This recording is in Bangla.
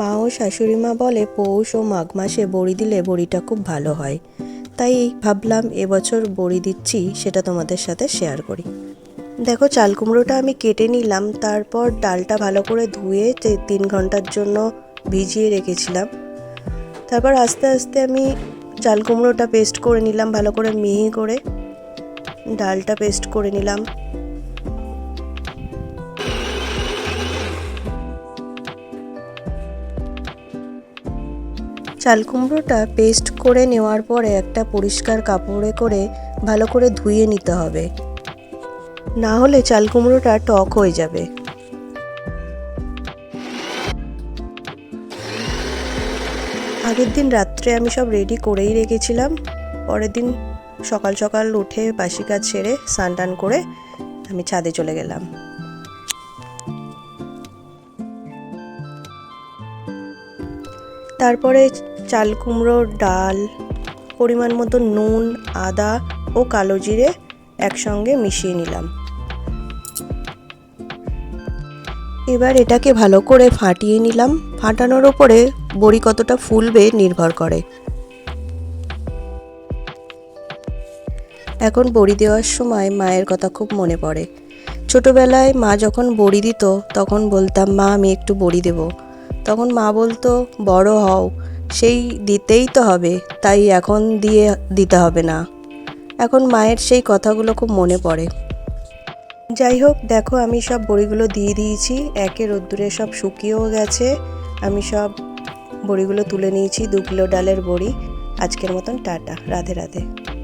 মা ও শাশুড়ি মা বলে পৌষ ও মাঘ মাসে বড়ি দিলে বড়িটা খুব ভালো হয়, তাই ভাবলাম এবছর বড়ি দিচ্ছি সেটা তোমাদের সাথে শেয়ার করি। দেখো, চাল কুমড়োটা আমি কেটে নিলাম, তারপর ডালটা ভালো করে ধুয়ে 3 ঘন্টার জন্য ভিজিয়ে রেখেছিলাম। তারপর আস্তে আস্তে আমি চাল কুমড়োটা পেস্ট করে নিলাম, ভালো করে মিহি করে ডালটা পেস্ট করে নিলাম। চাল কুমড়োটা পেস্ট করে নেওয়ার পরে একটা পরিষ্কার কাপড়ে করে ভালো করে ধুয়ে নিতে হবে, না হলে চাল কুমড়োটা টক হয়ে যাবে। আগের দিন রাত্রে আমি সব রেডি করেই রেখেছিলাম। পরের দিন সকাল সকাল উঠে বাসি কাজ সেরে স্নান টান করে আমি ছাদে চলে গেলাম। তারপরে চাল কুমড়োর ডাল, পরিমাণ মতো নুন, আদা ও কালো জিরে একসঙ্গে মিশিয়ে নিলাম। এবার এটাকে ভালো করে ফাটিয়ে নিলাম। ফাটানোর ওপরে বড়ি কতটা ফুলবে নির্ভর করে। এখন বড়ি দেওয়ার সময় মায়ের কথা খুব মনে পড়ে। ছোটবেলায় মা যখন বড়ি দিত তখন বলতাম, মা আমি একটু বড়ি দেব। তখন মা বলতো, বড় হও, সেই দিতেই তো হবে, তাই এখন দিতে হবে না। এখন মায়ের সেই কথাগুলো খুব মনে পড়ে। যাই হোক, দেখো আমি সব বড়িগুলো দিয়ে দিয়েছি, একে রোদ্দুরে সব শুকিয়েও গেছে। আমি সব বড়িগুলো তুলে নিয়েছি, 2 কিলো ডালের বড়ি। আজকের মতন টাটা, রাধে রাধে।